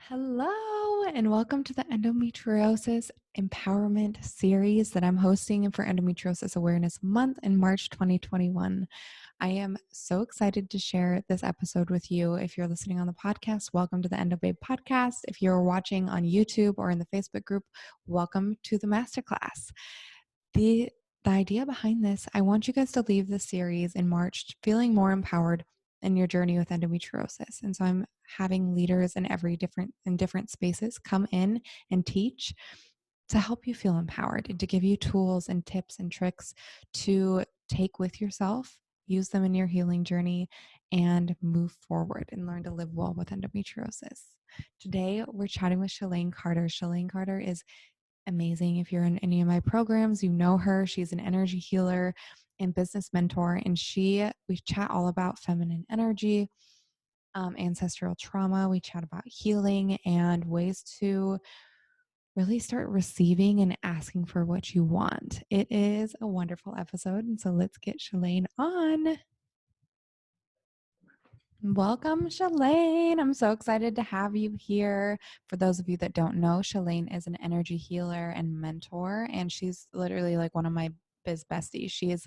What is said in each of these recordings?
Hello, and welcome to the Endometriosis Empowerment Series that I'm hosting for Endometriosis Awareness Month in March 2021. I am so excited to share this episode with you. If you're listening on the podcast, welcome to the Endo Babe Podcast. If you're watching on YouTube or in the Facebook group, welcome to the masterclass. The idea behind this, I want you guys to leave the series in March feeling more empowered in your journey with endometriosis. And so I'm having leaders in different spaces come in and teach to help you feel empowered and to give you tools and tips and tricks to take with yourself, use them in your healing journey, and move forward and learn to live well with endometriosis. Today, we're chatting with Shalane Carter. Shalane Carter is amazing. If you're in any of my programs, you know her. She's an energy healer and business mentor, and we chat all about feminine energy, ancestral trauma. We chat about healing and ways to really start receiving and asking for what you want. It is a wonderful episode, and so let's get Shalane on. Welcome, Shalane. I'm so excited to have you here. For those of you that don't know, Shalane is an energy healer and mentor, and she's literally like one of my biz besties.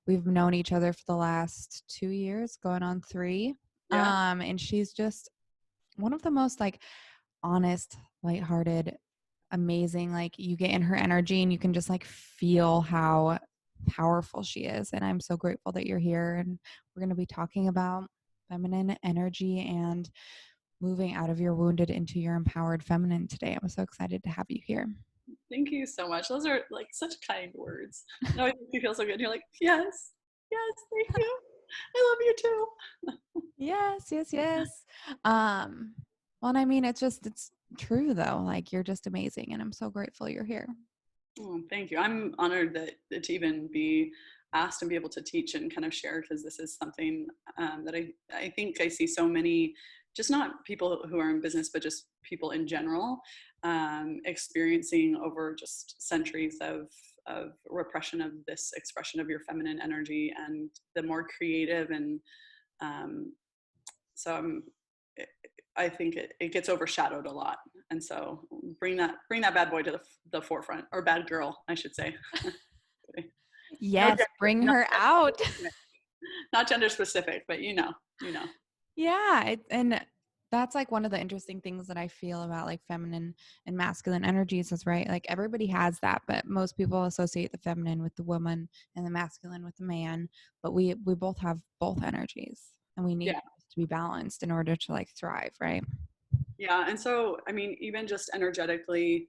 We've known each other for the last 2 years, going on 3. Yeah. And she's just one of the most like honest, lighthearted, amazing. Like you get in her energy and you can just like feel how powerful she is. And I'm so grateful that you're here. And we're going to be talking about feminine energy and moving out of your wounded into your empowered feminine today. I'm so excited to have you here. Thank you so much. Those are like such kind words. It always makes you feel so good. You're like, yes, thank you. I love you too. Yes. Well, and I mean, it's true though. Like you're just amazing. And I'm so grateful you're here. Oh, thank you. I'm honored to even be asked and be able to teach and kind of share, because this is something that I think I see so many, just not people who are in business, but just people in general, experiencing over just centuries of repression of this expression of your feminine energy, and the more creative and so I think it gets overshadowed a lot, and so bring that bad boy to the forefront, or bad girl, I should say. Yes, bring her out. Not gender specific, but you know. Yeah, and that's like one of the interesting things that I feel about like feminine and masculine energies is, right, like everybody has that, but most people associate the feminine with the woman and the masculine with the man, but we both have both energies, and we need to be balanced in order to like thrive, right? Yeah, and so I mean, even just energetically,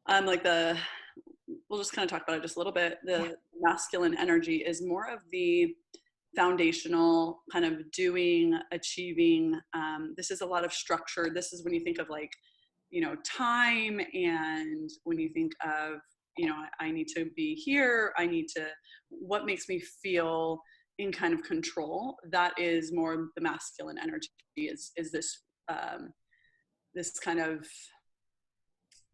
like we'll just kind of talk about it just a little bit. The masculine energy is more of the foundational kind of doing, achieving. This is a lot of structure. This is when you think of like, time, and when you think of, I need to be here. What makes me feel in kind of control. That is more the masculine energy. Is this this kind of,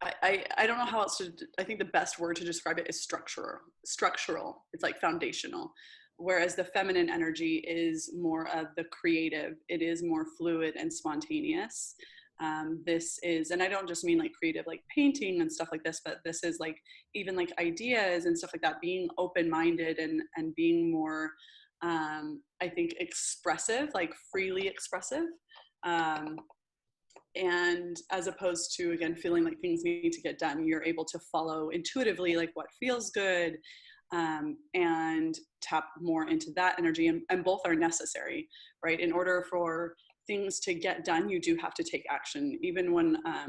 I don't know how else to, I think the best word to describe it is structural. It's like foundational. Whereas the feminine energy is more of the creative. It is more fluid and spontaneous. This is, and I don't just mean like creative, like painting and stuff like this, but this is like even like ideas and stuff like that, being open-minded and being more, I think, expressive, like freely expressive. And as opposed to, again, feeling like things need to get done, you're able to follow intuitively like what feels good, and tap more into that energy, and both are necessary, right? In order for things to get done, you do have to take action. Even when I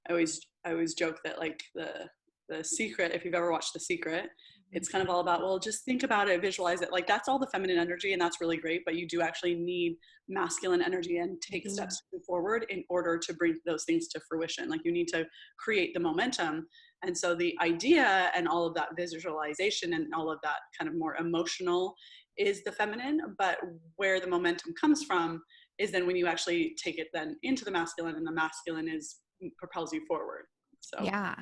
always joke that like the Secret, if you've ever watched The Secret, it's kind of all about, well, just think about it, visualize it. Like that's all the feminine energy, and that's really great, but you do actually need masculine energy and take steps forward in order to bring those things to fruition. Like you need to create the momentum. And so the idea and all of that visualization and all of that kind of more emotional is the feminine, but where the momentum comes from is then when you actually take it then into the masculine, and the masculine propels you forward. So Yeah,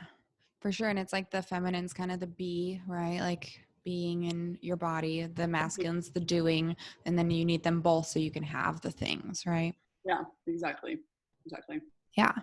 for sure. And it's like the feminine's kind of the be, right? Like being in your body, the masculine's the doing, and then you need them both so you can have the things, right? yeah, exactly. Yeah.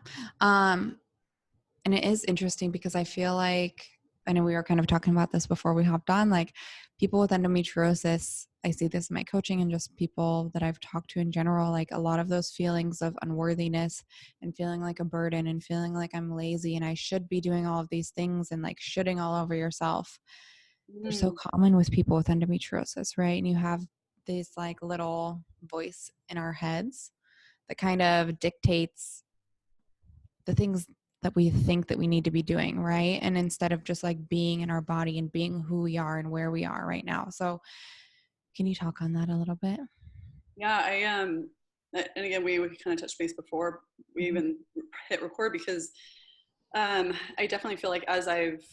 And it is interesting because I feel like, I know we were kind of talking about this before we hopped on, like people with endometriosis, I see this in my coaching and just people that I've talked to in general, like a lot of those feelings of unworthiness and feeling like a burden and feeling like I'm lazy and I should be doing all of these things and like shitting all over yourself. They're so Mm. common with people with endometriosis, right? And you have this like little voice in our heads that kind of dictates the things that we think that we need to be doing, right? And instead of just like being in our body and being who we are and where we are right now. So can you talk on that a little bit? Yeah, and again, we kind of touched base before we Mhm. even hit record because I definitely feel like as I've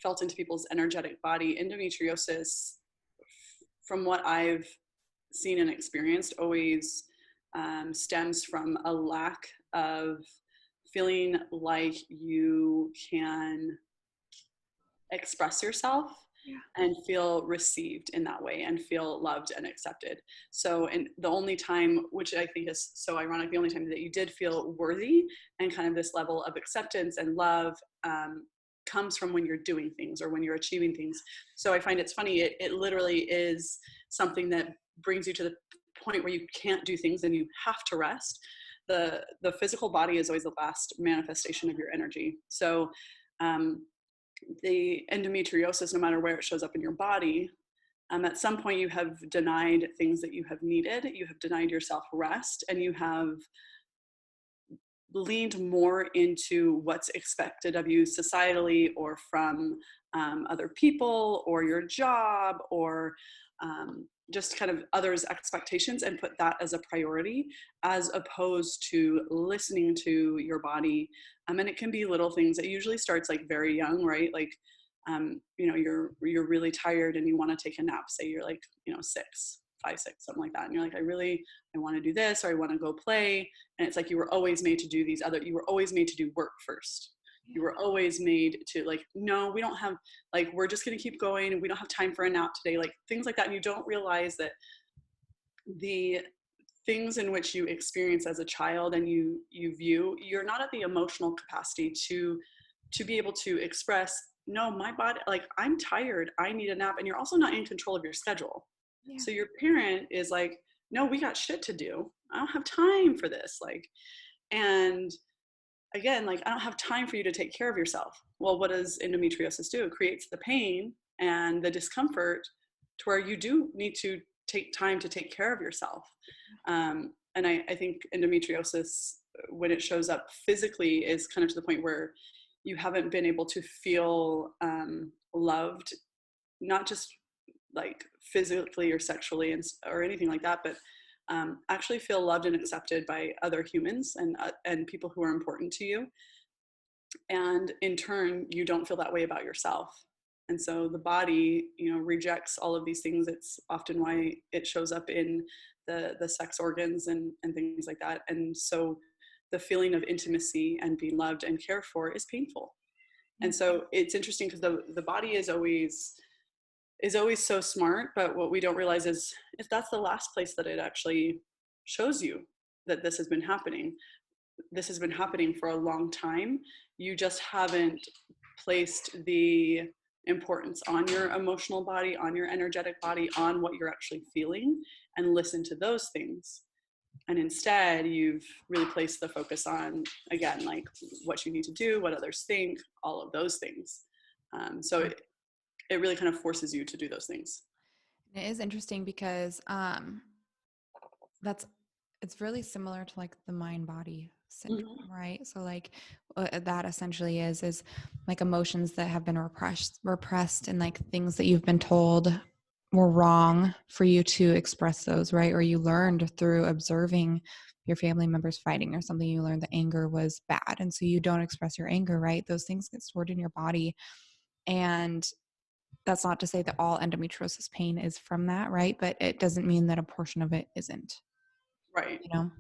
felt into people's energetic body, endometriosis, from what I've seen and experienced, always stems from a lack of feeling like you can express yourself Yeah. and feel received in that way and feel loved and accepted. So, and the only time, which I think is so ironic, the only time that you did feel worthy and kind of this level of acceptance and love comes from when you're doing things or when you're achieving things. So I find it's funny, it literally is something that brings you to the point where you can't do things and you have to rest. The physical body is always the last manifestation of your energy. So the endometriosis, no matter where it shows up in your body, at some point you have denied things that you have needed, you have denied yourself rest, and you have leaned more into what's expected of you societally or from other people or your job or just kind of others' expectations and put that as a priority as opposed to listening to your body. And it can be little things. It usually starts like very young, right? Like, you know, you're really tired and you want to take a nap. Say you're like, you know, 5, 6, something like that. And you're like, I want to do this or I want to go play. And it's like you were always made to do you were always made to do work first. You were always made to like, no, we don't have, like, we're just going to keep going. We don't have time for a nap today. Like things like that. And you don't realize that the things in which you experience as a child and you view, you're not at the emotional capacity to be able to express, no, my body, like I'm tired, I need a nap. And you're also not in control of your schedule. Yeah. So your parent is like, no, we got shit to do. I don't have time for this. Like, and again, like, I don't have time for you to take care of yourself. Well, what does endometriosis do? It creates the pain and the discomfort to where you do need to take time to take care of yourself. And I think endometriosis, when it shows up physically, is kind of to the point where you haven't been able to feel loved, not just like physically or sexually or anything like that, but actually feel loved and accepted by other humans and people who are important to you. And in turn, you don't feel that way about yourself. And so the body, you know, rejects all of these things. It's often why it shows up in the sex organs and things like that. And so the feeling of intimacy and being loved and cared for is painful. Yeah. And so it's interesting because the body is always so smart, but what we don't realize is if that's the last place that it actually shows you that this has been happening. This has been happening for a long time. You just haven't placed the importance on your emotional body, on your energetic body, on what you're actually feeling, and listen to those things. And instead, you've really placed the focus on, again, like what you need to do, what others think, all of those things. So it really kind of forces you to do those things. It is interesting because that's it's really similar to like the mind body syndrome, Mm-hmm. right? So like that essentially is like emotions that have been repressed and like things that you've been told were wrong for you to express those, right? Or you learned through observing your family members fighting or something, you learned that anger was bad and so you don't express your anger, right? Those things get stored in your body. And that's not to say that all endometriosis pain is from that, right? But it doesn't mean that a portion of it isn't, Right. you know?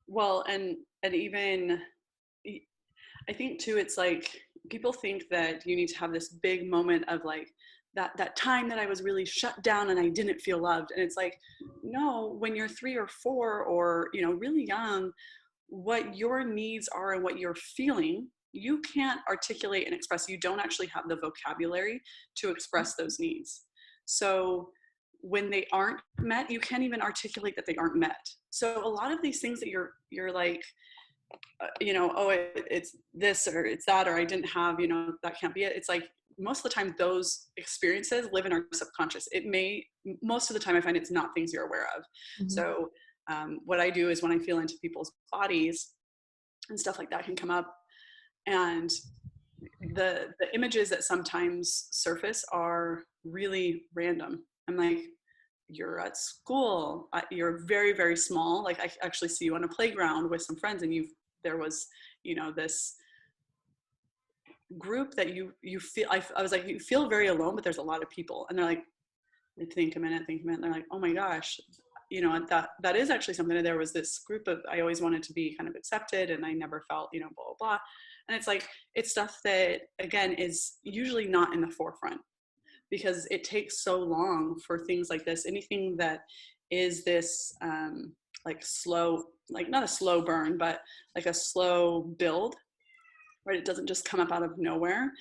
Well, and even I think too, it's like people think that you need to have this big moment of like that time that I was really shut down and I didn't feel loved. And it's like, no, when you're 3 or 4 or, you know, really young, what your needs are and what you're feeling, you can't articulate and express. You don't actually have the vocabulary to express those needs. So when they aren't met, you can't even articulate that they aren't met. So a lot of these things that you're like, oh, it's this or it's that, or I didn't have, that can't be it. It's like most of the time those experiences live in our subconscious. Most of the time I find it's not things you're aware of. Mm-hmm. So what I do is when I feel into people's bodies and stuff like that can come up, and the images that sometimes surface are really random. I'm like, you're at school, you're very, very small. Like I actually see you on a playground with some friends, and there was, this group that you feel, I was like, you feel very alone, but there's a lot of people. And they're like, think a minute. And they're like, oh my gosh, that is actually something. There was this group of, I always wanted to be kind of accepted, and I never felt, blah, blah, blah. And it's like, it's stuff that, again, is usually not in the forefront, because it takes so long for things like this. Anything that is this like slow, like not a slow burn, but like a slow build, right? It doesn't just come up out of nowhere.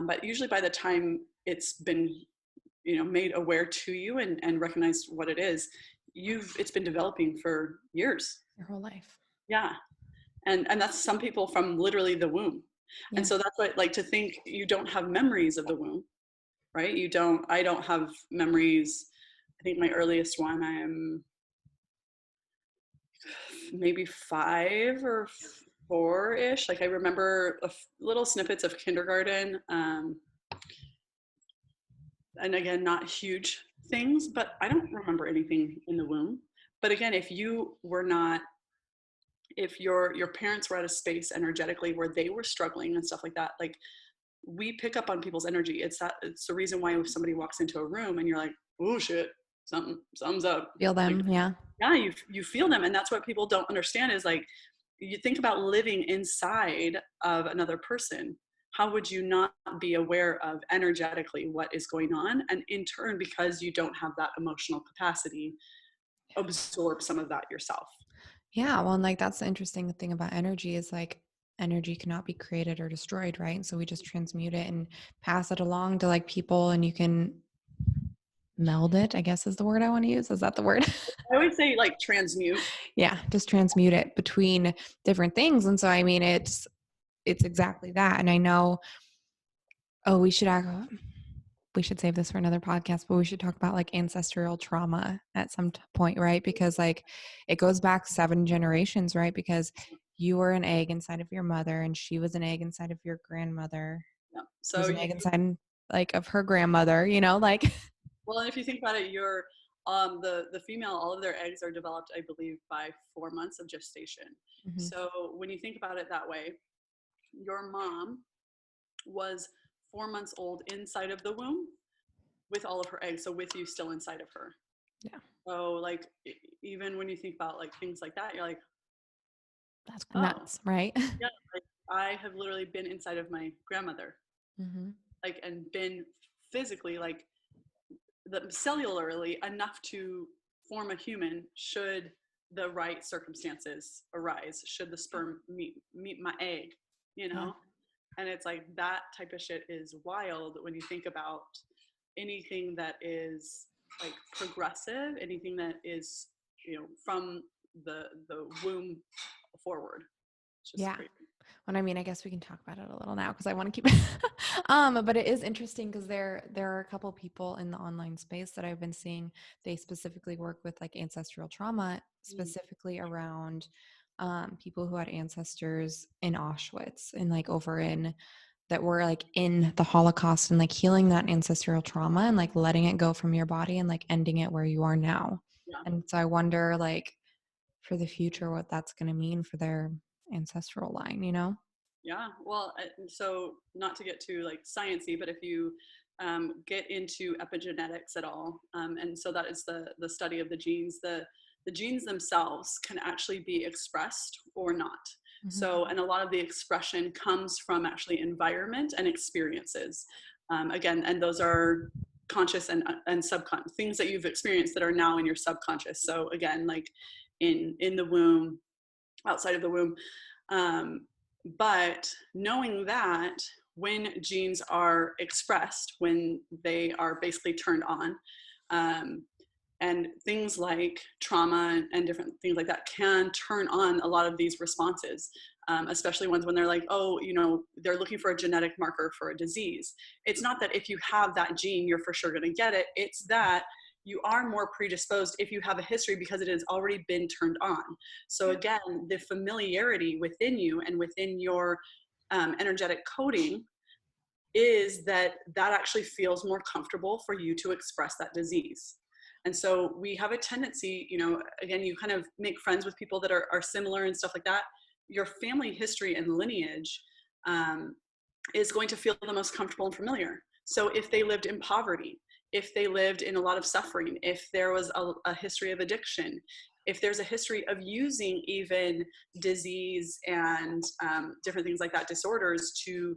But usually by the time it's been, made aware to you and recognized what it is, it's been developing for years. Your whole life. Yeah. And that's some people from literally the womb. Yeah. And so that's what, like, to think you don't have memories of the womb, right? I don't have memories. I think my earliest one, I am maybe 5 or 4-ish. Like I remember little snippets of kindergarten. And again, not huge things, but I don't remember anything in the womb. But again, if your parents were at a space energetically where they were struggling and stuff like that, like we pick up on people's energy. It's the reason why if somebody walks into a room and you're like, oh shit, something's up. Feel them. Like, yeah. Yeah. You feel them. And that's what people don't understand is like, you think about living inside of another person. How would you not be aware of energetically what is going on? And in turn, because you don't have that emotional capacity, absorb some of that yourself. Yeah. Well, and like, that's the interesting thing about energy is like energy cannot be created or destroyed. Right. And so we just transmute it and pass it along to like people, and you can meld it, I guess is the word I want to use. Is that the word? I always say like transmute. Yeah. Just transmute it between different things. And so, I mean, it's exactly that. And I know, we should save this for another podcast, but we should talk about like ancestral trauma at some point, right? Because like it goes back 7 generations, right? Because you were an egg inside of your mother, and she was an egg inside of your grandmother. Yeah. So was an egg inside like of her grandmother, like. Well, and if you think about it, the female, all of their eggs are developed, I believe, by 4 months of gestation. Mm-hmm. So when you think about it that way, your mom was 4 months old inside of the womb with all of her eggs, so with you still inside of her. Yeah. So like, even when you think about like things like that, you're like, that's nuts, right? Yeah, like I have literally been inside of my grandmother, mm-hmm. like, and been physically like cellularly enough to form a human should the right circumstances arise, should the sperm meet my egg, Yeah. And it's like that type of shit is wild when you think about anything that is like progressive, anything that is, from the womb forward. It's just crazy. And I mean, I guess we can talk about it a little now because I want to keep it. But it is interesting because there are a couple people in the online space that I've been seeing. They specifically work with like ancestral trauma, specifically around people who had ancestors in Auschwitz and like that were like in the Holocaust, and like healing that ancestral trauma and like letting it go from your body and like ending it where you are now. Yeah. And so I wonder like for the future what that's going to mean for their ancestral line, Yeah, well, so not to get too like sciencey, but if you get into epigenetics at all, and so that is the study of the genes, the genes themselves can actually be expressed or not. Mm-hmm. So, and a lot of the expression comes from actually environment and experiences. Again, and those are conscious and subconscious things that you've experienced that are now in your subconscious. So again, like in the womb, outside of the womb. But knowing that when genes are expressed, when they are basically turned on, and things like trauma and different things like that can turn on a lot of these responses, especially ones when they're like, oh, they're looking for a genetic marker for a disease. It's not that if you have that gene, you're for sure going to get it. It's that you are more predisposed if you have a history because it has already been turned on. So again, the familiarity within you and within your energetic coding is that actually feels more comfortable for you to express that disease. And so we have a tendency, again, you kind of make friends with people that are similar and stuff like that. Your family history and lineage is going to feel the most comfortable and familiar. So if they lived in poverty, if they lived in a lot of suffering, if there was a history of addiction, if there's a history of using even disease and different things like that, disorders, to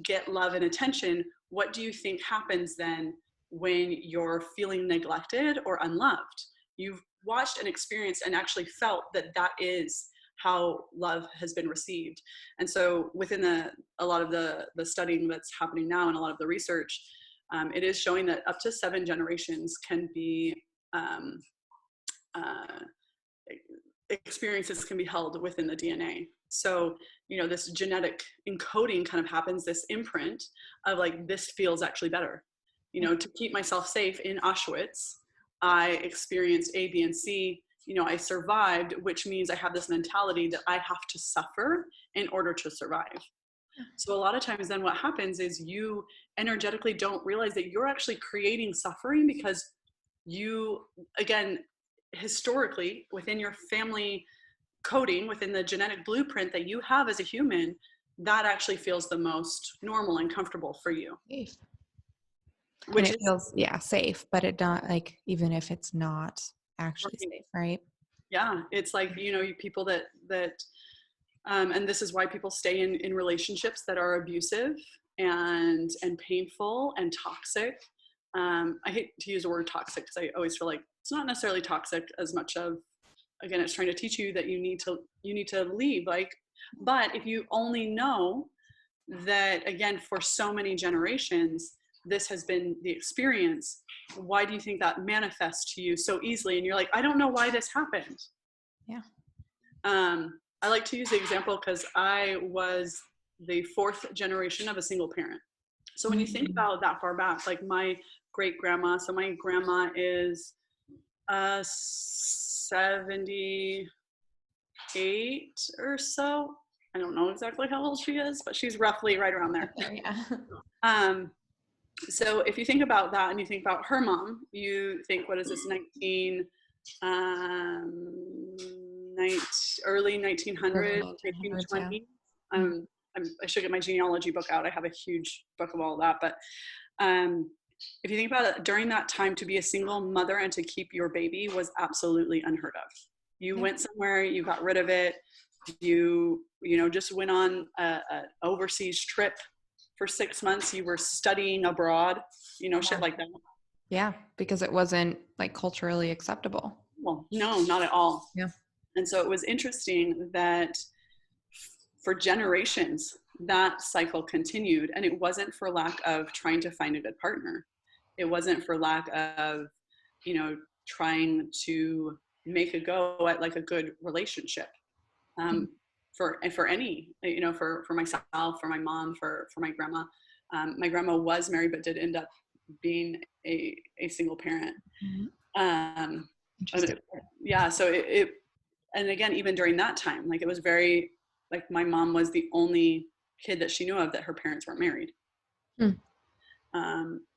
get love and attention, what do you think happens then when you're feeling neglected or unloved? You've watched and experienced and actually felt that is how love has been received. And so within a lot of the studying that's happening now and a lot of the research, it is showing that up to 7 generations can be experiences can be held within the DNA. So, this genetic encoding kind of happens, this imprint of like, this feels actually better. To keep myself safe in Auschwitz, I experienced A, B, and C. I survived, which means I have this mentality that I have to suffer in order to survive. So a lot of times then what happens is you energetically don't realize that you're actually creating suffering because you, again, historically within your family coding, within the genetic blueprint that you have as a human, that actually feels the most normal and comfortable for you. Safe. Which and it feels safe, but it not like, even if it's not actually safe, right? Yeah, it's like, people that and this is why people stay in relationships that are abusive and painful and toxic. I hate to use the word toxic because I always feel like it's not necessarily toxic as much of, again, it's trying to teach you that you need to leave. Like, but if you only know that, again, for so many generations, this has been the experience, why do you think that manifests to you so easily? And you're like, I don't know why this happened. Yeah. I like to use the example because I was the 4th generation of a single parent. So when you think about that far back, like my great grandma, so my grandma is 78 or so. I don't know exactly how old she is, but she's roughly right around there. Yeah. So if you think about that and you think about her mom, you think, what is this, early 1900s, 1920s. Yeah. I should get my genealogy book out. I have a huge book of all of that. But if you think about it, during that time, to be a single mother and to keep your baby was absolutely unheard of. You went somewhere, you got rid of it, you just went on an overseas trip for 6 months, you were studying abroad, shit like that. Yeah, because it wasn't like culturally acceptable. Well, no, not at all. Yeah. And so it was interesting that for generations, that cycle continued, and it wasn't for lack of trying to find a good partner. It wasn't for lack of, trying to make a go at like a good relationship. For any, for myself, for my mom, for my grandma. My grandma was married, but did end up being a single parent. So it, and again, even during that time, like it was very, like my mom was the only kid that she knew of that her parents weren't married.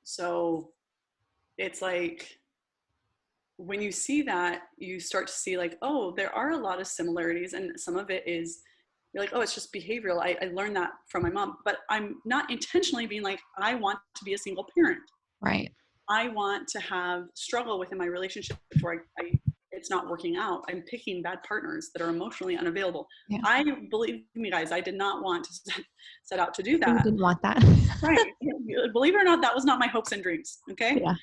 So it's like, when you see that, you start to see like, oh, there are a lot of similarities, and some of it is, you're like, oh, it's just behavioral. I learned that from my mom, but I'm not intentionally being like, I want to be a single parent. Right. I want to have struggle within my relationship where it's not working out. I'm picking bad partners that are emotionally unavailable. Yeah. I believe me, guys, I did not want to set out to do that. You didn't want that. Right. Believe it or not, that was not my hopes and dreams. Okay. Yeah.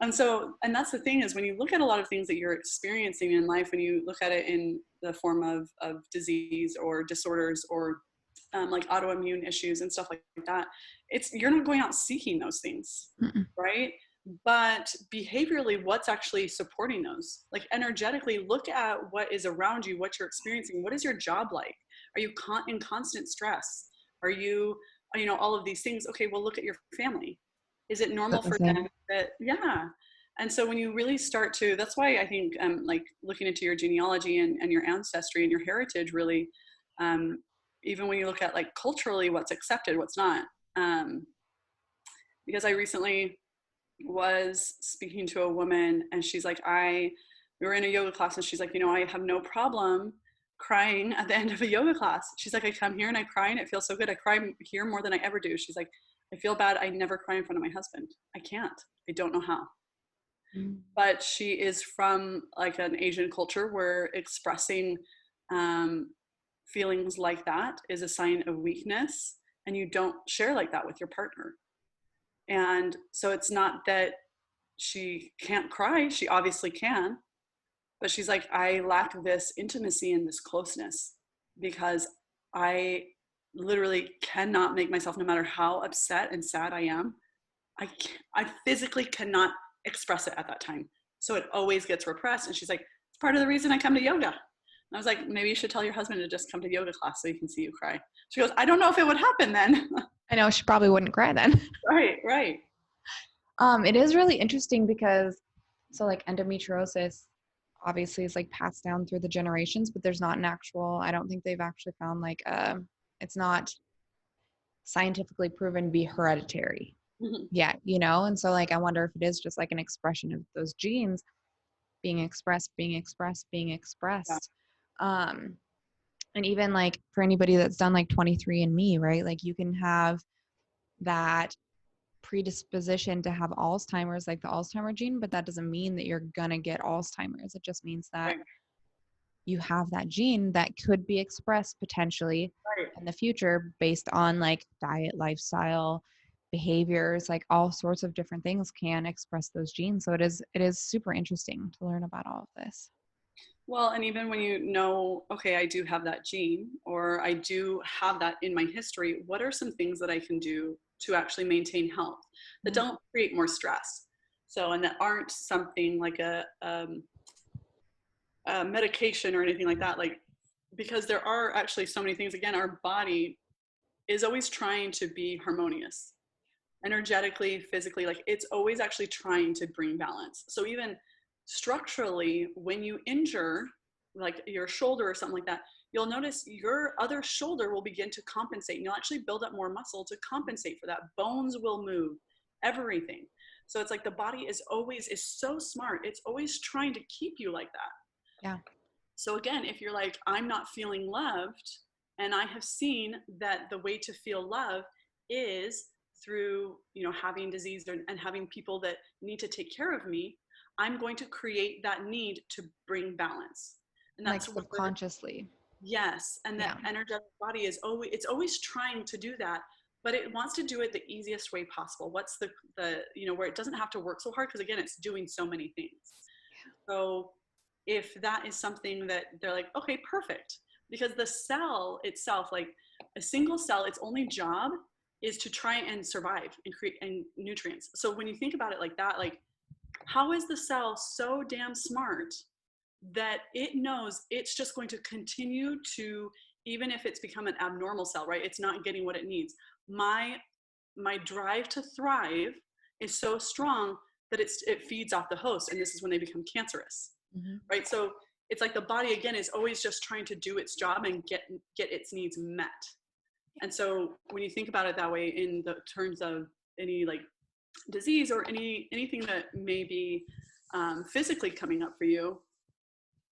And so, and that's the thing is when you look at a lot of things that you're experiencing in life, when you look at it in the form of disease or disorders or like autoimmune issues and stuff like that, you're not going out seeking those things, Mm-mm. right? But behaviorally, what's actually supporting those? Like energetically, look at what is around you, what you're experiencing. What is your job like? Are you in constant stress? Are you, all of these things? Okay, well, look at your family. Is it normal That's the for same. them that, yeah. And so when you really start to, that's why I think like looking into your genealogy and your ancestry and your heritage really, um, even when you look at like culturally what's accepted, what's not. Because I recently was speaking to a woman and she's like, we were in a yoga class and she's like, I have no problem crying at the end of a yoga class. She's like, I come here and I cry and it feels so good. I cry here more than I ever do. She's like, I feel bad. I never cry in front of my husband. I can't. I don't know how. Mm. But she is from like an Asian culture where expressing um, feelings like that is a sign of weakness, and you don't share like that with your partner. And so it's not that she can't cry, she obviously can, but she's like, I lack this intimacy and this closeness because I literally cannot make myself, no matter how upset and sad I am, I physically cannot express it at that time. So it always gets repressed. And she's like, it's part of the reason I come to yoga. And I was like, maybe you should tell your husband to just come to yoga class so he can see you cry. She goes, I don't know if it would happen then. I know she probably wouldn't cry then. Right. It is really interesting because so like endometriosis obviously is like passed down through the generations, but there's not an actual, I don't think they've actually found like it's not scientifically proven to be hereditary Mhm. yet, and so like I wonder if it is just like an expression of those genes being expressed. Yeah. um and even like for anybody that's done like 23andMe, right, like you can have that predisposition to have Alzheimer's, like the Alzheimer gene, but that doesn't mean that you're gonna get Alzheimer's. It just means that Right. you have that gene that could be expressed potentially Right. in the future based on like diet, lifestyle, behaviors, like all sorts of different things can express those genes. So it is super interesting to learn about all of this. Well, and even when okay, I do have that gene or I do have that in my history, what are some things that I can do to actually maintain health that Yeah. don't create more stress? So, and that aren't something like a medication or anything like that. Like, because there are actually so many things. Again, our body is always trying to be harmonious, energetically, physically, like it's always actually trying to bring balance. So even structurally, when you injure like your shoulder or something like that, you'll notice your other shoulder will begin to compensate, and you'll actually build up more muscle to compensate for that. Bones will move, everything. So it's like the body is so smart. It's always trying to keep you like that. Yeah. So again, if you're like, I'm not feeling loved, and I have seen that the way to feel love is through, having disease and having people that need to take care of me, I'm going to create that need to bring balance. And Like that's where, subconsciously. yes, and that Yeah. energetic body it's always trying to do that, but it wants to do it the easiest way possible. What's the where it doesn't have to work so hard, because again, it's doing so many things. So if that is something that they're like, okay, perfect. Because the cell itself, like a single cell, its only job is to try and survive and create and nutrients. So when you think about it like that, like how is the cell so damn smart that it knows it's just going to continue to, even if it's become an abnormal cell, right? It's not getting what it needs. My drive to thrive is so strong that it feeds off the host, and this is when they become cancerous. Mm-hmm. Right? So it's like the body again is always just trying to do its job and get its needs met. And so when you think about it that way, in the terms of any like disease or anything that may be physically coming up for you,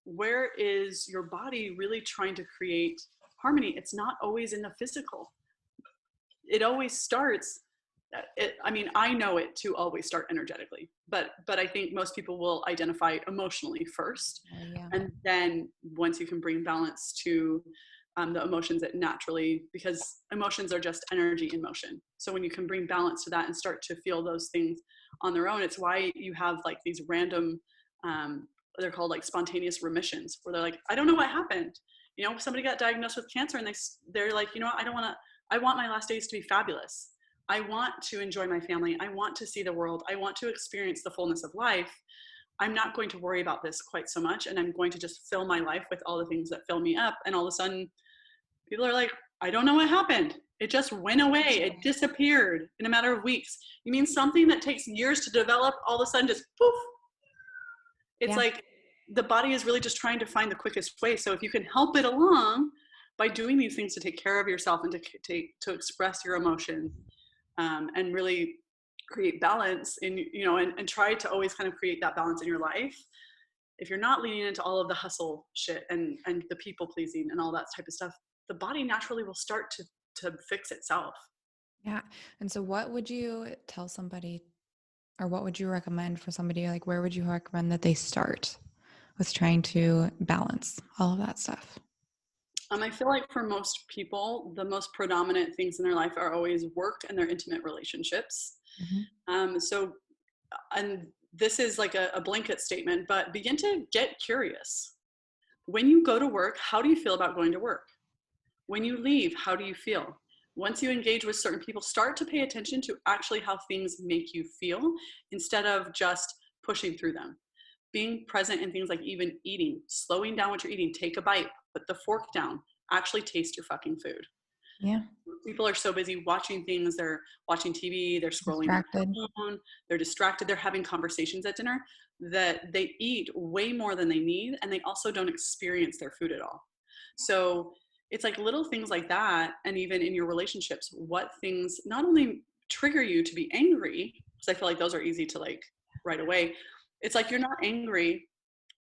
where is your body really trying to create harmony? It's not always in the physical. It always starts. I know it to always start energetically, but I think most people will identify emotionally first. Oh, yeah. And then once you can bring balance to the emotions that naturally, because emotions are just energy in motion. So when you can bring balance to that and start to feel those things on their own, it's why you have like these random, they're called like spontaneous remissions, where they're like, I don't know what happened. You know, somebody got diagnosed with cancer and they're like, you know what, I want my last days to be fabulous. I want to enjoy my family. I want to see the world. I want to experience the fullness of life. I'm not going to worry about this quite so much. And I'm going to just fill my life with all the things that fill me up. And all of a sudden, people are like, I don't know what happened. It just went away. It disappeared in a matter of weeks. You mean something that takes years to develop, all of a sudden just poof? It's like the body is really just trying to find the quickest way. So if you can help it along by doing these things to take care of yourself and to express your emotions, and really create balance in, you know, and try to always kind of create that balance in your life. If you're not leaning into all of the hustle shit and the people pleasing and all that type of stuff, the body naturally will start to fix itself. Yeah. And so what would you tell somebody, or what would you recommend for somebody? Like, where would you recommend that they start with trying to balance all of that stuff? I feel like for most people, the most predominant things in their life are always work and their intimate relationships. So, and this is like a blanket statement, but begin to get curious. When you go to work, how do you feel about going to work? When you leave, how do you feel? Once you engage with certain people, start to pay attention to actually how things make you feel instead of just pushing through them. Being present in things like even eating, slowing down what you're eating, take a bite, put the fork down, actually taste your fucking food. Yeah. People are so busy watching things, they're watching TV, they're scrolling their phone, they're distracted, they're having conversations at dinner, that they eat way more than they need, and they also don't experience their food at all. So it's like little things like that, and even in your relationships, what things not only trigger you to be angry, because I feel like those are easy to like right away. It's like you're not angry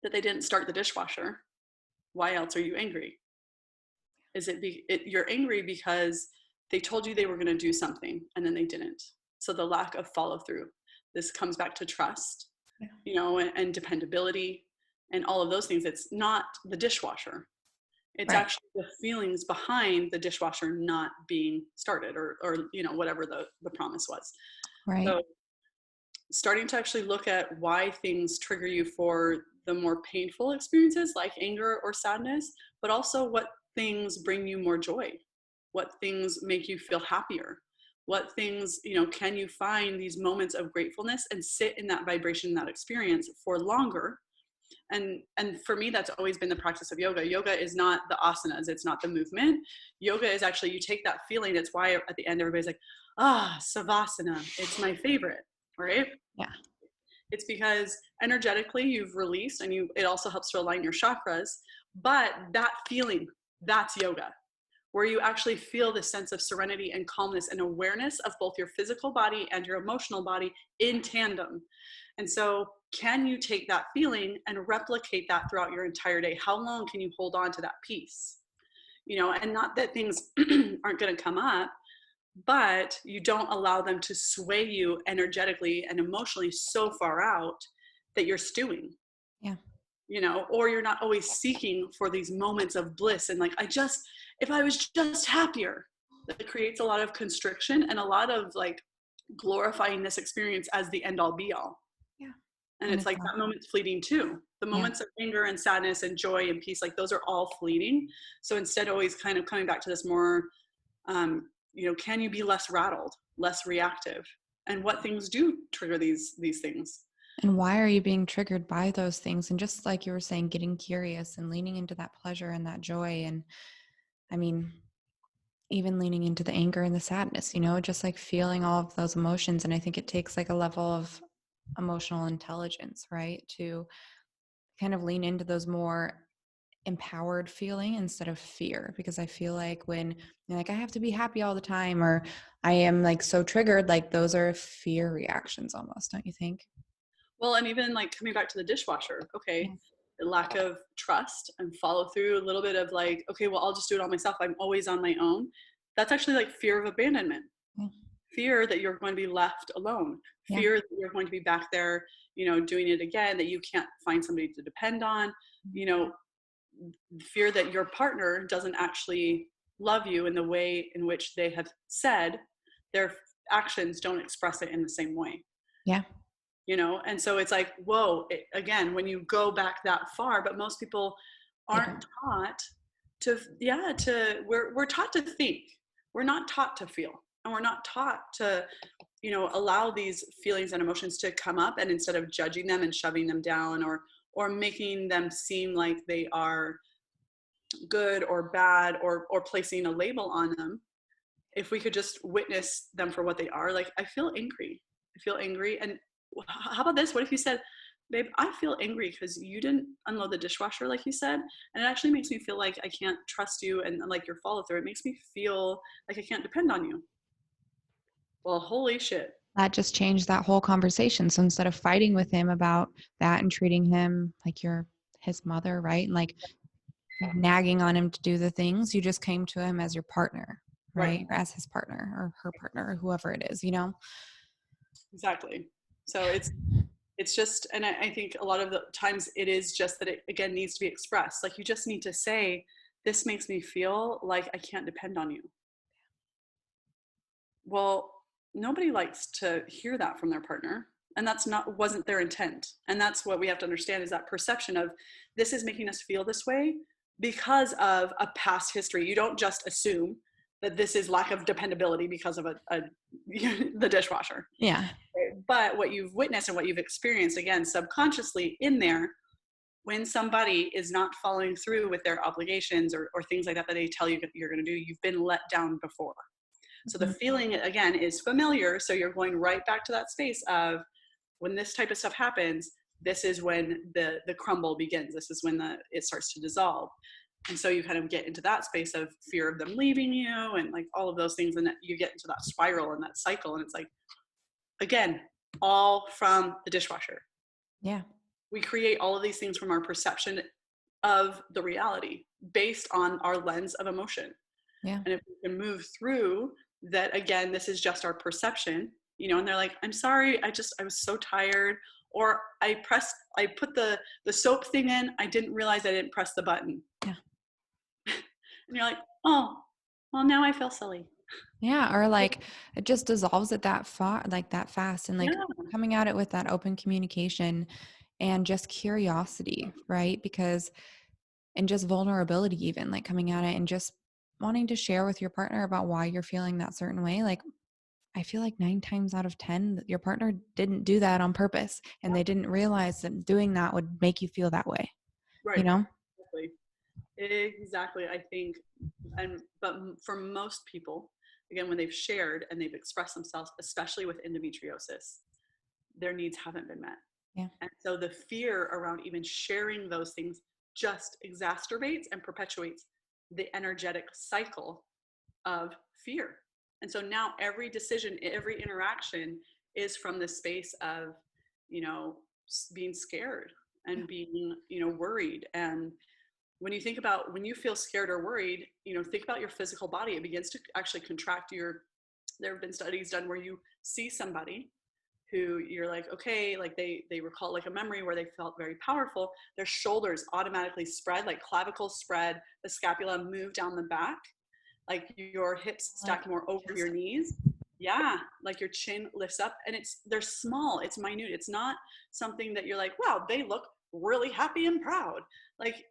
that they didn't start the dishwasher. Why else are you angry? Is you're angry because they told you they were going to do something and then they didn't. So the lack of follow through. This comes back to trust, you know, and dependability and all of those things. It's not the dishwasher. It's actually the feelings behind the dishwasher not being started, or you know, whatever the promise was. Right. So starting to actually look at why things trigger you for the more painful experiences like anger or sadness, but also what things bring you more joy, what things make you feel happier, what things, you know, can you find these moments of gratefulness and sit in that vibration, that experience for longer. And for me, that's always been the practice of yoga. Yoga is not the asanas, it's not the movement. Yoga is actually, you take that feeling. It's why at the end everybody's like, savasana, it's my favorite, right? Yeah. It's because energetically you've released, and it also helps to align your chakras. But that feeling, that's yoga, where you actually feel this sense of serenity and calmness and awareness of both your physical body and your emotional body in tandem. And so can you take that feeling and replicate that throughout your entire day? How long can you hold on to that peace? You know, and not that things aren't going to come up, but you don't allow them to sway you energetically and emotionally so far out that you're stewing. Yeah. You know, or you're not always seeking for these moments of bliss and like, if I was just happier. That creates a lot of constriction and a lot of like glorifying this experience as the end all be all. Yeah. And it's like that moment's fleeting too. The moments of anger and sadness and joy and peace, like those are all fleeting. So instead, always kind of coming back to this more, you know, can you be less rattled, less reactive? And what things do trigger these things? And why are you being triggered by those things? And just like you were saying, getting curious and leaning into that pleasure and that joy. And I mean, even leaning into the anger and the sadness, you know, just like feeling all of those emotions. And I think it takes like a level of emotional intelligence, right? To kind of lean into those more empowered feeling instead of fear. Because I feel like when you're like, I have to be happy all the time, or I am like so triggered, like those are fear reactions almost, don't you think? Well, and even like coming back to the dishwasher, okay, the lack of trust and follow through, a little bit of like, okay, well, I'll just do it all myself. I'm always on my own. That's actually like fear of abandonment, fear that you're going to be left alone, fear that you're going to be back there, you know, doing it again, that you can't find somebody to depend on, you know, fear that your partner doesn't actually love you in the way in which they have said. Their actions don't express it in the same way. Yeah. And so it's like, whoa, again, when you go back that far, but most people aren't taught we're taught to think. We're not taught to feel, and we're not taught to, allow these feelings and emotions to come up, and instead of judging them and shoving them down, or making them seem like they are good or bad, or placing a label on them, if we could just witness them for what they are. Like, I feel angry. And how about this? What if you said, babe, I feel angry because you didn't unload the dishwasher like you said, and it actually makes me feel like I can't trust you, and like your follow through. It makes me feel like I can't depend on you. Well, holy shit. That just changed that whole conversation. So instead of fighting with him about that and treating him like you're his mother, right? And like nagging on him to do the things, you just came to him as your partner, right? Or as his partner or her partner or whoever it is, Exactly. So it's just, and I think a lot of the times it is just that it, again, needs to be expressed. Like, you just need to say, this makes me feel like I can't depend on you. Well, nobody likes to hear that from their partner, and wasn't their intent. And that's what we have to understand, is that perception of, this is making us feel this way because of a past history. You don't just assume that this is lack of dependability because of the dishwasher. Yeah. But what you've witnessed and what you've experienced, again, subconsciously in there, when somebody is not following through with their obligations, or things like that they tell you that you're going to do, you've been let down before. So the feeling, again, is familiar. So you're going right back to that space of, when this type of stuff happens, this is when the crumble begins. This is when it starts to dissolve. And so you kind of get into that space of fear of them leaving you, and like all of those things. And you get into that spiral and that cycle. And it's like, again, all from the dishwasher. Yeah. We create all of these things from our perception of the reality based on our lens of emotion. Yeah. And if we can move through that, again, this is just our perception, and they're like, I'm sorry, I was so tired, or I put the soap thing in, I didn't realize I didn't press the button. Yeah. And you're like, oh, well, now I feel silly. Yeah. Or like, it just dissolves it that far, like that fast. And like coming at it with that open communication and just curiosity, right? And just vulnerability, even like coming at it and just wanting to share with your partner about why you're feeling that certain way. Like, I feel like 9 times out of 10, that your partner didn't do that on purpose, and they didn't realize that doing that would make you feel that way. Right. Exactly. I think, but for most people, again, when they've shared and they've expressed themselves, especially with endometriosis, their needs haven't been met. Yeah. And so the fear around even sharing those things just exacerbates and perpetuates the energetic cycle of fear. And so now every decision, every interaction is from this space of, being scared and being, worried. And when you think about, when you feel scared or worried, think about your physical body. It begins to actually contract there have been studies done where you see somebody who you're like, okay, like they recall like a memory where they felt very powerful. Their shoulders automatically spread, like clavicles spread, the scapula move down the back, like your hips stack more over your knees. Yeah, like your chin lifts up, and they're small, it's minute. It's not something that you're like, wow, they look really happy and proud. Like,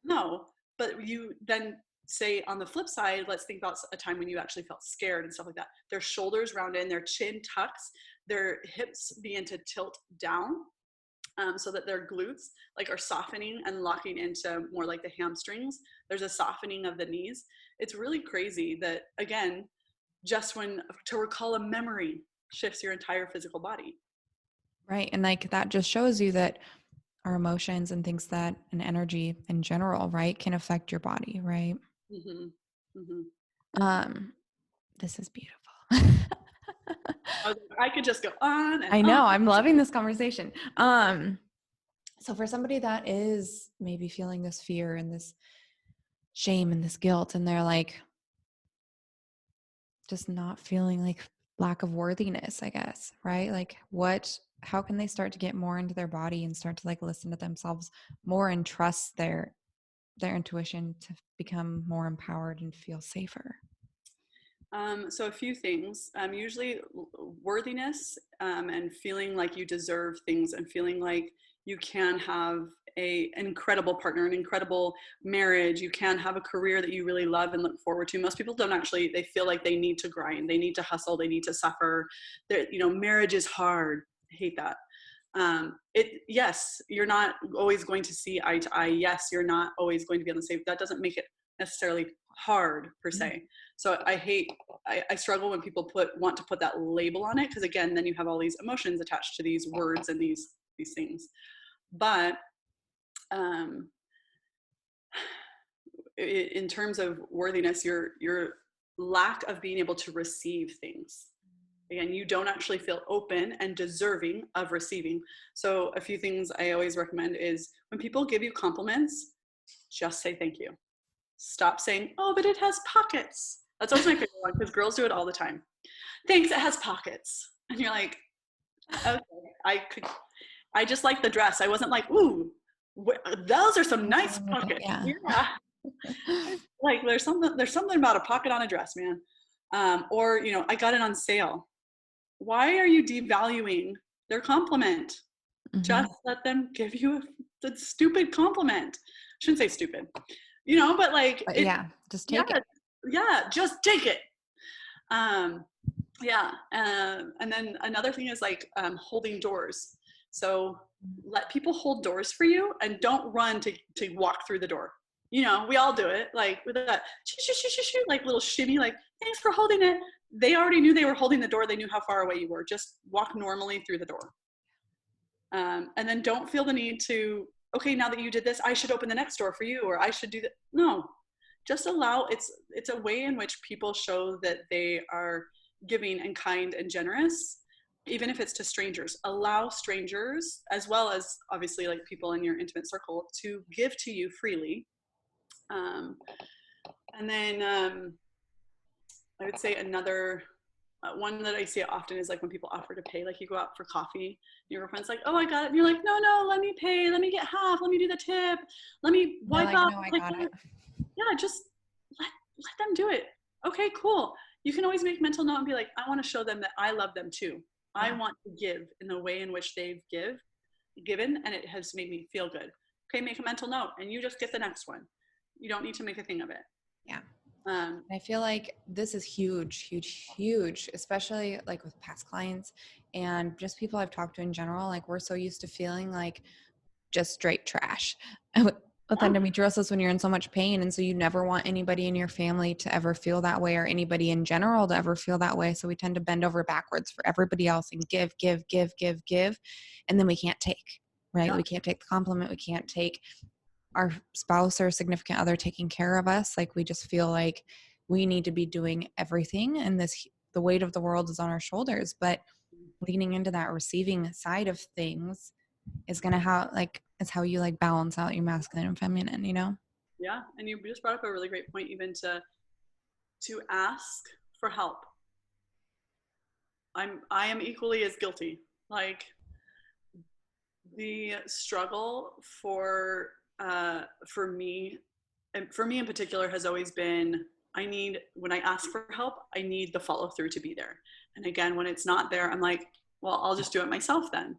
no, but you then say on the flip side, let's think about a time when you actually felt scared and stuff like that. Their shoulders round in, their chin tucks, their hips begin to tilt down, so that their glutes like are softening and locking into more like the hamstrings. There's a softening of the knees. It's really crazy that, again, just to recall a memory shifts your entire physical body. Right. And like that just shows you that our emotions and things and energy in general, right, can affect your body, right? Mm-hmm. Mm-hmm. This is beautiful. I could just go on and I know. on. I'm loving this conversation. So for somebody that is maybe feeling this fear and this shame and this guilt, and they're like just not feeling like lack of worthiness, I guess, right? Like how can they start to get more into their body and start to like listen to themselves more and trust their their intuition to become more empowered and feel safer? So a few things. Usually worthiness, and feeling like you deserve things, and feeling like you can have an incredible partner, an incredible marriage. You can have a career that you really love and look forward to. Most people don't actually, they feel like they need to grind, they need to hustle, they need to suffer. Marriage is hard. I hate that. Yes, you're not always going to see eye to eye. Yes, you're not always going to be on the same. That doesn't make it necessarily hard per se. So I struggle when people want to put that label on it, because again, then you have all these emotions attached to these words and these things. But in terms of worthiness, your lack of being able to receive things. Again, you don't actually feel open and deserving of receiving. So a few things I always recommend is when people give you compliments, just say thank you. Stop saying, oh, but it has pockets. That's always my favorite one, because girls do it all the time. Thanks, it has pockets. And you're like, okay, I just like the dress. I wasn't like, ooh, those are some nice pockets. Yeah. Like there's something about a pocket on a dress, man. Or, I got it on sale. Why are you devaluing their compliment? Mm-hmm. Just let them give you the stupid compliment. I shouldn't say stupid, but like, just take it. Yeah, just take it. And then another thing is like holding doors. So let people hold doors for you, and don't run to walk through the door. We all do it, like with that like little shimmy, like thanks for holding it. They already knew they were holding the door. They knew how far away you were. Just walk normally through the door. And then don't feel the need to, okay, now that you did this, I should open the next door for you, or I should do that. No, just allow. It's a way in which people show that they are giving and kind and generous, even if it's to strangers. Allow strangers, as well as obviously like people in your intimate circle, to give to you freely. And then I would say another one that I see often is like when people offer to pay, like you go out for coffee, your girlfriend's like, oh, I got it. And you're like, no, let me pay. Let me get half. Let me do the tip. Let me wipe out. No, I got it. Yeah, just let them do it. Okay, cool. You can always make mental note and be like, I want to show them that I love them too. Yeah. I want to give in the way in which they've given, and it has made me feel good. Okay, make a mental note, and you just get the next one. You don't need to make a thing of it. Yeah. I feel like this is huge, especially like with past clients and just people I've talked to in general. Like we're so used to feeling like just straight trash with endometriosis when you're in so much pain. And so you never want anybody in your family to ever feel that way, or anybody in general to ever feel that way. So we tend to bend over backwards for everybody else and give. And then we can't take, right? Yeah. We can't take the compliment. We can't take our spouse or significant other taking care of us. Like we just feel like we need to be doing everything, and the weight of the world is on our shoulders. But leaning into that receiving side of things is going to is how you like balance out your masculine and feminine, Yeah. And you just brought up a really great point, even to ask for help. I am equally as guilty. Like the struggle for me in particular has always been, when I ask for help, I need the follow through to be there. And again, when it's not there, I'm like, well, I'll just do it myself then.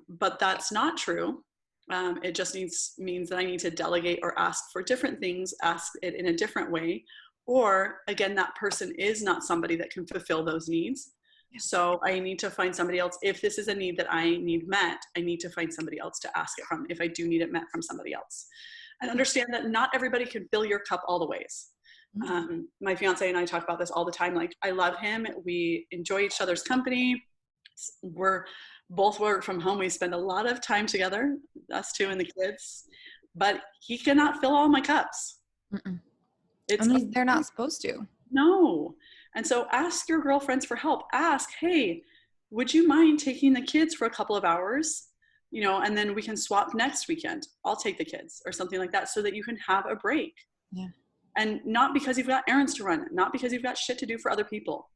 But that's not true. It just means that I need to delegate or ask for different things, ask it in a different way. Or again, that person is not somebody that can fulfill those needs. So I need to find somebody else. If this is a need that I need met, I need to find somebody else to ask it from, if I do need it met from somebody else. And understand that not everybody can fill your cup all the ways. My fiance and I talk about this all the time. Like, I love him. We enjoy each other's company. We're both work from home. We spend a lot of time together, us two and the kids, but he cannot fill all my cups. They're not supposed to. No. And so ask your girlfriends for help. Ask, hey, would you mind taking the kids for a couple of hours? And then we can swap next weekend. I'll take the kids or something like that, so that you can have a break. Yeah. And not because you've got errands to run, not because you've got shit to do for other people.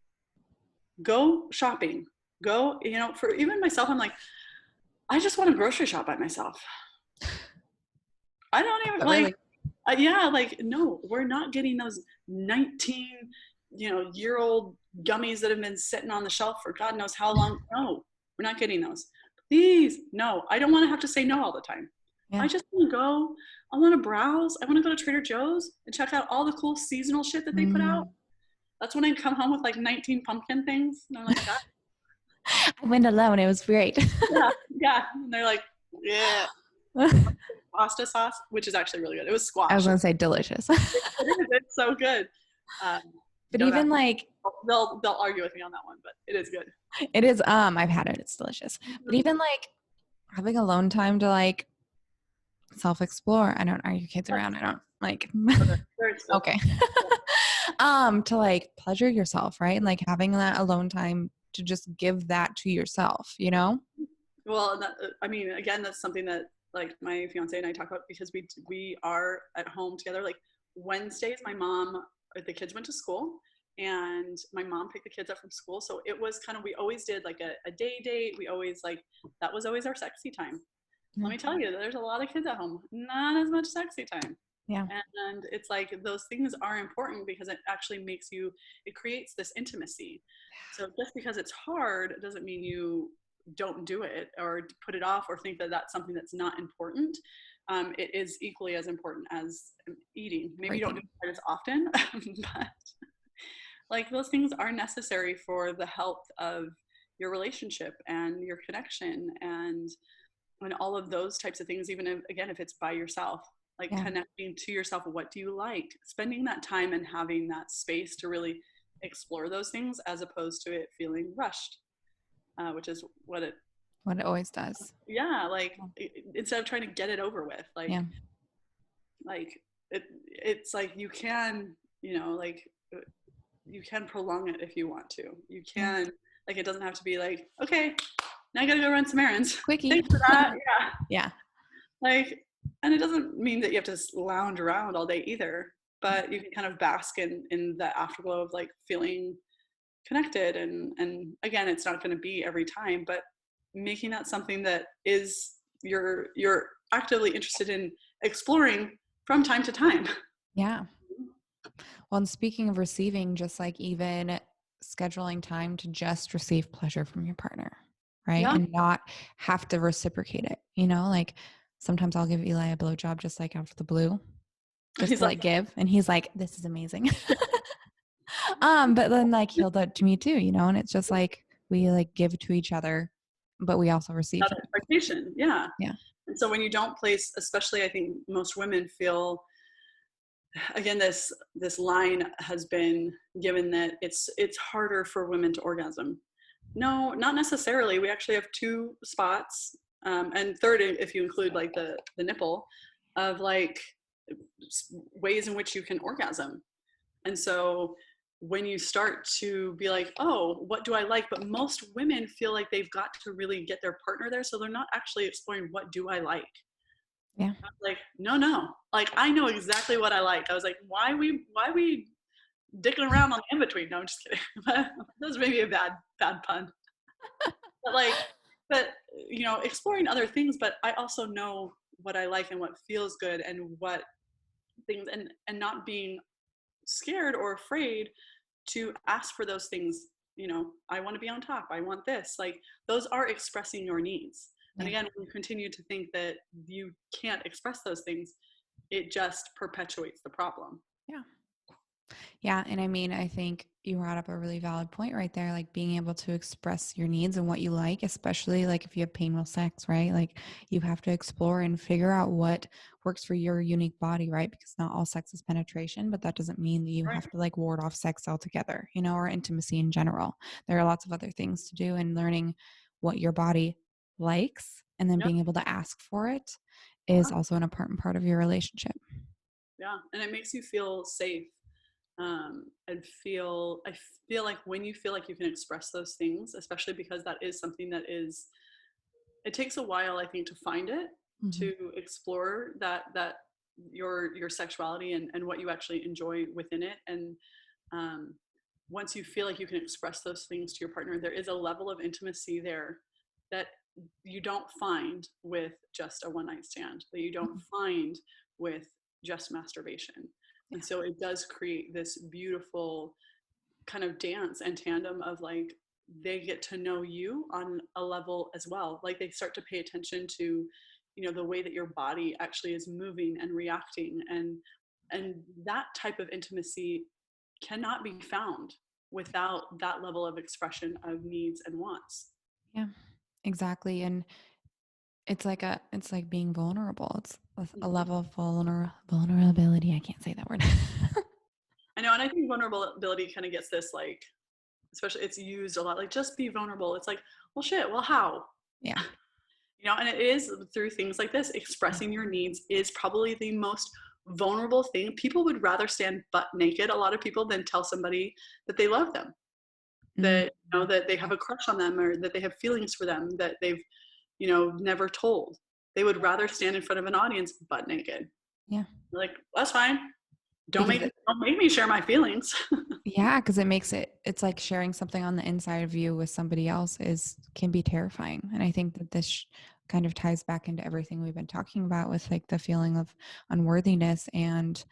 Go shopping. Go, for even myself, I'm like, I just want to grocery shop by myself. I don't even But like, really, yeah, like, no, we're not getting those 19, year old gummies that have been sitting on the shelf for God knows how long. No, we're not getting those. Please, no, I don't want to have to say no all the time. yeah. I just want to go. I want to browse. I want to go to Trader Joe's and check out all the cool seasonal shit that they put out. Mm. That's when I come home with like 19 pumpkin things. And I'm like, God, I went alone. It was great. yeah, yeah. And they're like, yeah, pasta sauce, which is actually really good. It was I was squash. gonna say delicious. It's so good. Um, But don't ask, even like they'll argue with me on that one, but it is good. it is, I've had it, it's delicious. But even like having alone time to like self-explore. I don't, are your kids around? I don't like Very still. okay. To like pleasure yourself, right? And like having that alone time to just give that to yourself, you know? Well, that, I mean, again, that's something that like my fiance and I talk about because we are at home together. Like Wednesdays, the kids went to school and my mom picked the kids up from school. So it was kind of, we always did like a day date. We always like, that was always our sexy time. Let me tell you, there's a lot of kids at home, not as much sexy time. Yeah. And it's like those things are important because it actually it creates this intimacy. So just because it's hard doesn't mean you don't do it or put it off or think that that's something that's not important. It is equally as important as eating. Maybe you don't do it quite as often, but like those things are necessary for the health of your relationship and your connection and all of those types of things. Even if, again, if it's by yourself, like connecting to yourself, what do you like, spending that time and having that space to really explore those things as opposed to it feeling rushed, which is what it always does. Yeah, like instead of trying to get it over with, like it's like you can, like you can prolong it if you want to. You can, like, it doesn't have to be like, okay, now I gotta go run some errands. Quickie. Thanks for that. Yeah. Yeah. Like, and it doesn't mean that you have to lounge around all day either, but you can kind of bask in the afterglow of like feeling connected. And again, it's not going to be every time, but making that something that is you're actively interested in exploring from time to time. Yeah. Well, and speaking of receiving, just like even scheduling time to just receive pleasure from your partner, right? Yeah. And not have to reciprocate it. Like sometimes I'll give Eli a blowjob just like out of the blue, just He's to like give. And he's like, this is amazing. But then like he'll do it to me too, and it's just like we like give to each other, but we also receive that expectation. Yeah. Yeah. And so when you don't place, especially I think most women feel, again, this line has been given that it's harder for women to orgasm. No, not necessarily. We actually have two spots, and third, if you include like the nipple, of like ways in which you can orgasm. And so when you start to be like, oh, what do I like? But most women feel like they've got to really get their partner there. So they're not actually exploring, what do I like? Yeah. I was like, no. Like, I know exactly what I like. I was like, why we dicking around on the in-between? No, I'm just kidding. That was maybe a bad pun. but exploring other things, but I also know what I like and what feels good and what things, and not being scared or afraid to ask for those things. I want to be on top. I want this. Like, those are expressing your needs. And again, when you continue to think that you can't express those things, it just perpetuates the problem. Yeah. Yeah. And I mean, I think you brought up a really valid point right there, like being able to express your needs and what you like, especially like if you have painful sex, right? Like you have to explore and figure out what works for your unique body, right? Because not all sex is penetration, but that doesn't mean that you have to like ward off sex altogether, or intimacy in general. There are lots of other things to do, and learning what your body likes and then being able to ask for it is also an important part of your relationship. Yeah. And it makes you feel safe. I feel like when you feel like you can express those things, especially because that is something that it takes a while, I think, to find it, to explore that your sexuality and what you actually enjoy within it. And once you feel like you can express those things to your partner, there is a level of intimacy there that you don't find with just a one night stand, that you don't find with just masturbation. And Yeah. so it does create this beautiful kind of dance and tandem of like, they get to know you on a level as well. Like they start to pay attention to, you know, the way that your body actually is moving and reacting. And that type of intimacy cannot be found without that level of expression of needs and wants. Yeah, exactly. And it's like being vulnerable. It's a Mhm. level of vulnerability. I can't say that word. I know, and I think vulnerability kind of gets this like, especially it's used a lot, like just be vulnerable. It's like, well, shit, well, how? Yeah. You know, and it is through things like this. Expressing your needs is probably the most vulnerable thing. People would rather stand butt naked, a lot of people, than tell somebody that they love them, Mm, that, you know, that they have a crush on them, or that they have feelings for them that they've, you know, never told. They would rather stand in front of an audience butt naked. yeah. Like, that's fine. Because Don't make me share my feelings. yeah, because it's like sharing something on the inside of you with somebody else can be terrifying. And I think that this kind of ties back into everything we've been talking about with like the feeling of unworthiness and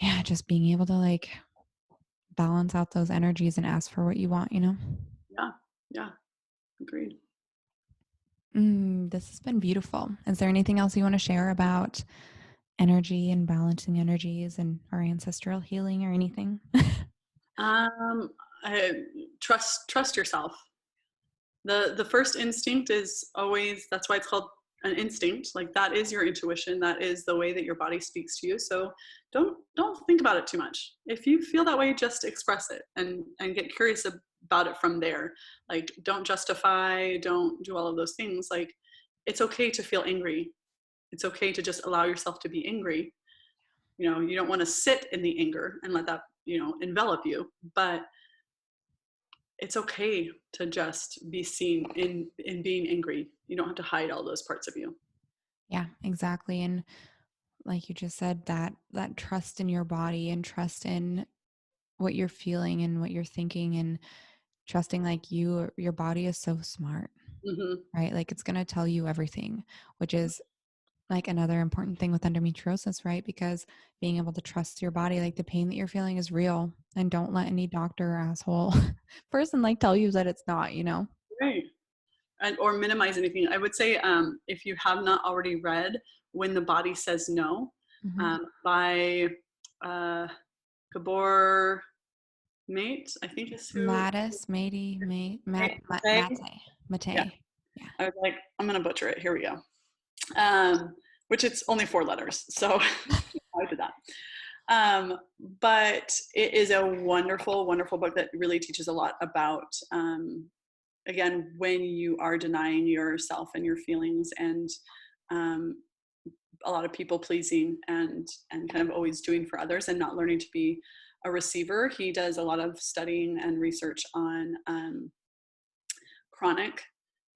yeah, just being able to like balance out those energies and ask for what you want, you know? Yeah, yeah, agreed. This has been beautiful. Is there anything else you want to share about energy and balancing energies and our ancestral healing or anything? Um, trust yourself. The first instinct is always, that's why it's called an instinct. Like that is your intuition. That is the way that your body speaks to you. So don't think about it too much. If you feel that way, just express it and get curious about it from there. Like don't justify, don't do all of those things. Like it's okay to feel angry. It's okay to just allow yourself to be angry. You know, you don't want to sit in the anger and let that, you know, envelop you, but it's okay to just be seen in being angry. You don't have to hide all those parts of you. Yeah, exactly. And like you just said, that trust in your body and trust in what you're feeling and what you're thinking and trusting like your body is so smart, Hmm. right? Like it's going to tell you everything, which is like another important thing with endometriosis, right? Because being able to trust your body, like the pain that you're feeling is real and don't let any doctor or asshole person like tell you that it's not, you know? Right. And or minimize anything. I would say if you have not already read When the Body Says No, Mm-hmm. by uh, Gabor Mate, I think is who. Mattis, Matey, Mate. Yeah, Mate. Yeah. I was like, I'm gonna butcher it. Here we go. Which it's only 4 letters, so I did that. But it is a wonderful, wonderful book that really teaches a lot about, again, when you are denying yourself and your feelings and um, a lot of people pleasing and kind of always doing for others and not learning to be a receiver. He does a lot of studying and research on chronic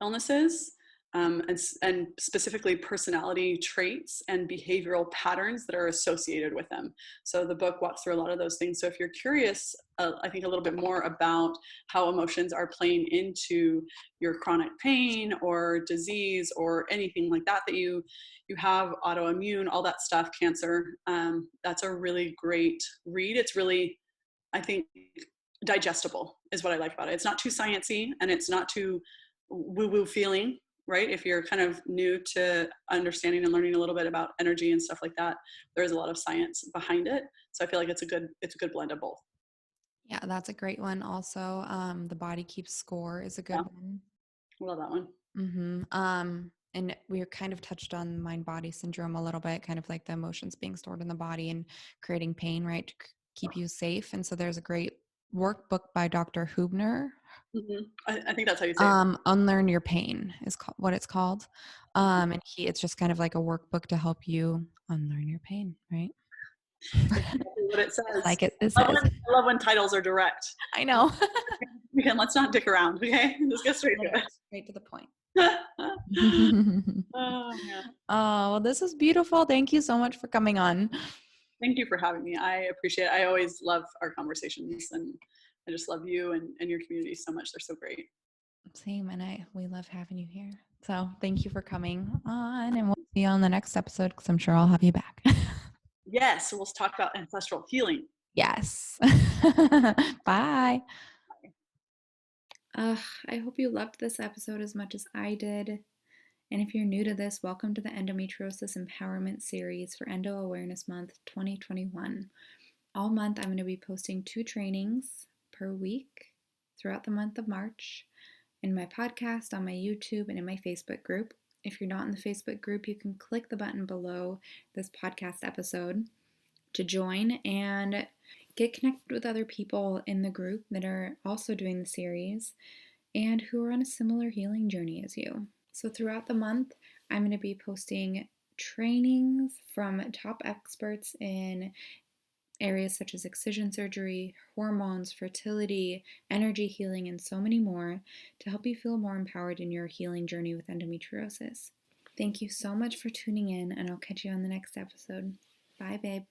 illnesses, and specifically personality traits and behavioral patterns that are associated with them. So the book walks through a lot of those things. So if you're curious, I think a little bit more about how emotions are playing into your chronic pain or disease or anything like that, that you have autoimmune, all that stuff, cancer, that's a really great read. It's really, I think, digestible is what I like about it. It's not too sciencey and it's not too woo-woo feeling, right? If you're kind of new to understanding and learning a little bit about energy and stuff like that, there is a lot of science behind it. So I feel like it's a good blend of both. Yeah, that's a great one. Also, The Body Keeps Score is a Yeah, good one. I love that one. And we kind of touched on mind body syndrome a little bit, kind of like the emotions being stored in the body and creating pain, right, to keep you safe. And so there's a great workbook by Dr. Hubner. I think that's how you say it. Unlearn Your Pain is what it's called. And it's just kind of like a workbook to help you unlearn your pain, right? It's exactly what it Just says. like it says. I love when titles are direct. I know. Again, let's not dick around, okay? Let's get straight to Straight to the point. it. Oh man. Oh, well, this was beautiful. Thank you so much for coming on. Thank you for having me. I appreciate it. I always love our conversations and I just love you and your community so much. They're so great. Same, and we love having you here. So thank you for coming on, and we'll see you on the next episode because I'm sure I'll have you back. Yes, so we'll talk about ancestral healing. Yes. Bye. I hope you loved this episode as much as I did. And if you're new to this, welcome to the Endometriosis Empowerment Series for Endo Awareness Month 2021. All month, I'm going to be posting 2 trainings per week throughout the month of March in my podcast, on my YouTube, and in my Facebook group. If you're not in the Facebook group, you can click the button below this podcast episode to join and get connected with other people in the group that are also doing the series and who are on a similar healing journey as you. So throughout the month, I'm going to be posting trainings from top experts in areas such as excision surgery, hormones, fertility, energy healing, and so many more to help you feel more empowered in your healing journey with endometriosis. Thank you so much for tuning in, and I'll catch you on the next episode. Bye, babe.